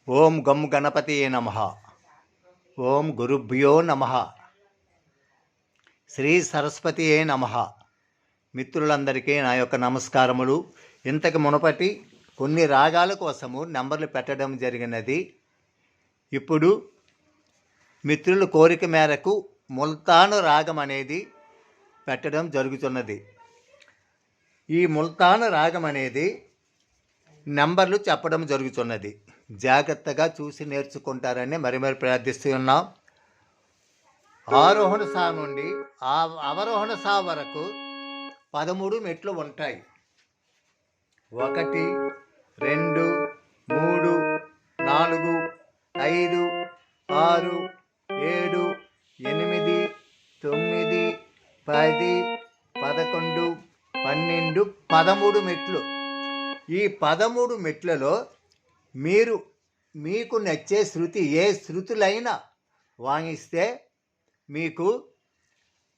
ఓం గం గణపతియే నమః. ఓం గురుభ్యో నమః. శ్రీ సరస్వతియే నమః. మిత్రులందరికీ నా యొక్క నమస్కారములు. ఇంతకు మునుపటి కొన్ని రాగాల కోసము నెంబర్లు పెట్టడం జరిగినది. ఇప్పుడు మిత్రుల కోరిక మేరకు ముల్తాను రాగం అనేది పెట్టడం జరుగుతున్నది. ఈ ముల్తాను రాగం అనేది నెంబర్లు చెప్పడం జరుగుతున్నది. జాగ్రత్తగా చూసి నేర్చుకుంటారని మరి ప్రార్థిస్తున్నాం. ఆరోహణ సా నుండి అవరోహణ సా వరకు 13 మెట్లు ఉంటాయి. 1 2 3 4 5 6 7 8 9 10 11 12 13 మెట్లు. ఈ 13 మెట్లలో మీకు నచ్చే శృతి ఏ శృతులైనా వాయిస్తే మీకు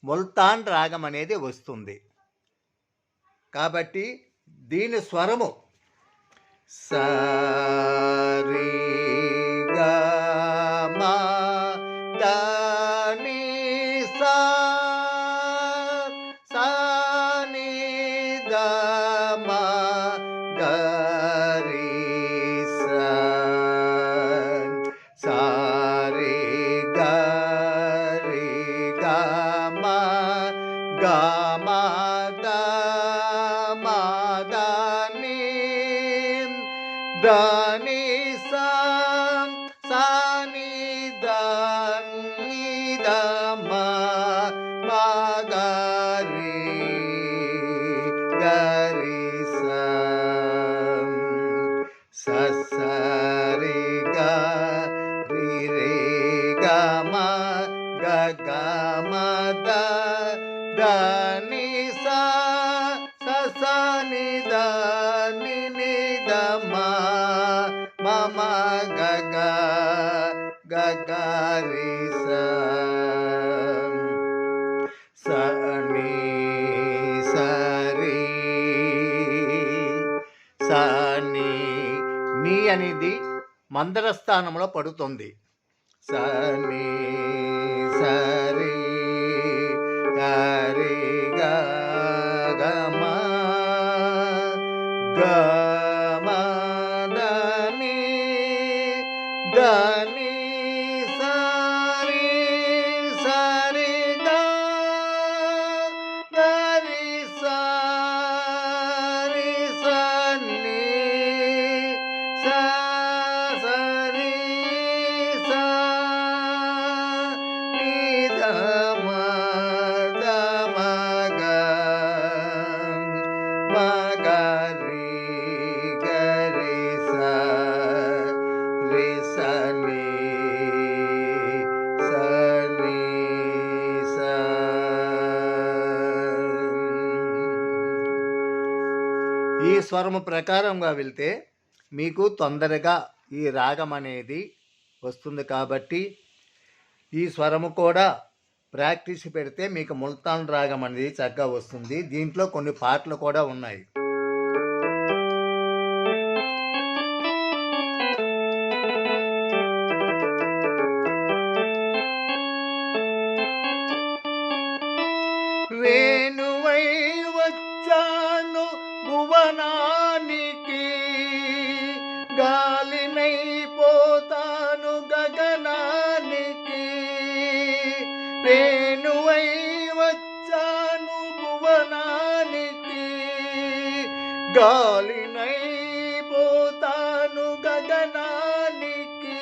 ముల్తాన్ రాగం అనేది వస్తుంది. కాబట్టి దీని స్వరము సరి గా మా దా ని సా సా ని దా మా గా రి సా సా రి గా మా గా మా దా మా దా ని దా ని సా సా ని దా ని దా మా మా గా రి సా సా సా రి గా రి రే గా మా గా గా మా దా దా ని సా సా సా ని దా ని ని దా మా మా మా గా గా గా గా రి సా సా ని సా రి సా ని నీ అనేది మందర స్థానంలో పడుతుంది. సా ని సా రి గా రి గా గా మా గా మా దా ని దా ని సా రి గా గా రి సా రి సా ని సా సా రి సా ని దా మా దా మా గా మా గా రి గా రి సా రి సా ని సా ని సా. ఈ స్వరము ప్రకారంగా వెళ్తే మీకు తొందరగా ఈ రాగం అనేది వస్తుంది. కాబట్టి ఈ స్వరము కూడా ప్రాక్టీస్ పెడితే మీకు ముల్తాన్ రాగం అనేది చక్కగా వస్తుంది. దీంట్లో కొన్ని పాటలు కూడా ఉన్నాయి. వేణువై వచ్చాను భువనానికి, గాలినై పోతాను గగనానికి. వేణువై వచ్చాను భువనానికి, గాలినై పోతాను గగనానికి.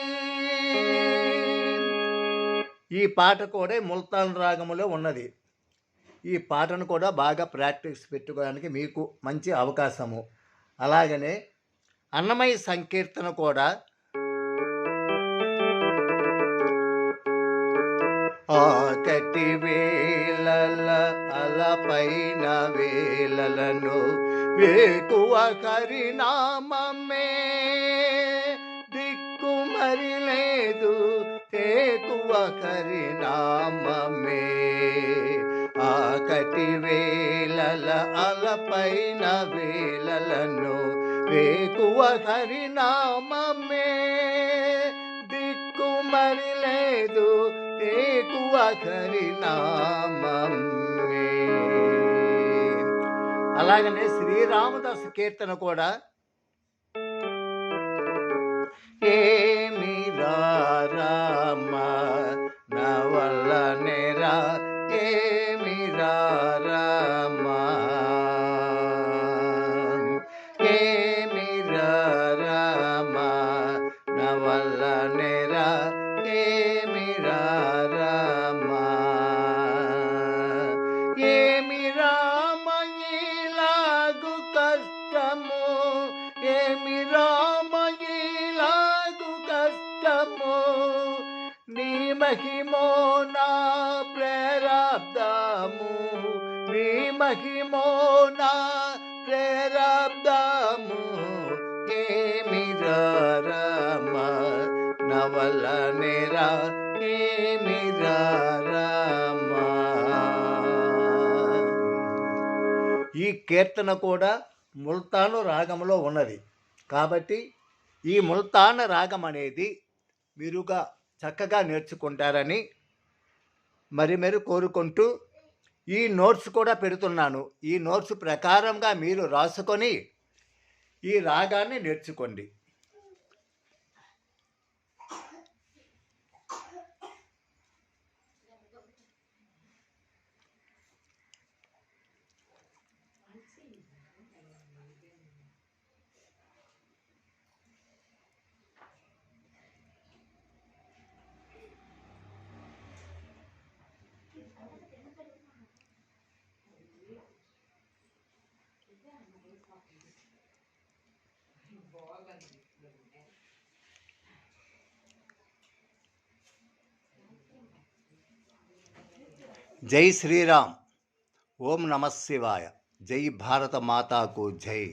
ఈ పాట కూడా ముల్తాన్ రాగములో ఉన్నది. ఈ పాటను కూడా బాగా ప్రాక్టీస్ పెట్టుకోవడానికి మీకు మంచి అవకాశము. అలాగనే అన్నమయ్య సంకీర్తన కూడా ఆకటి వేళల అలపైన వేళలను వేకువ హరినామమే దిక్కు మరి లేదు, తేకువ హరినామమే. ఆకటి వేళల అలపైన వేళలను వేకువ హరినామమే దిక్కు మరి లేదు, వేకువ హరినామమే. అలాగనే శ్రీరామదాసు కీర్తన కూడా ఏమి రామ నా వల్ల నేరా, ఏమి రామ, ఏమి రామ నా వల్ల నేరా, ఏమి రామ, ఏమి రామ ఇలాగు కష్టము, ఏమి రామ ఇలాగు కష్టము, నీ మహిమో నా ప్రారబ్ధము, నీ మహిమో నా ప్రారబ్ధము, ఏమి రామ నా వల్ల నేరా, ఏమి రామ. ఈ కీర్తన కూడా ముల్తాను రాగంలో ఉన్నది. కాబట్టి ఈ ముల్తాన రాగం అనేది మీరుగా చక్కగా నేర్చుకుంటారని మరి కోరుకుంటూ ఈ నోట్స్ కూడా పెడుతున్నాను. ఈ నోట్స్ ప్రకారంగా మీరు రాసుకొని ఈ రాగాన్ని నేర్చుకోండి. జై శ్రీరామ్. ఓం నమః శివాయ. జై భారత మాతాకు జై.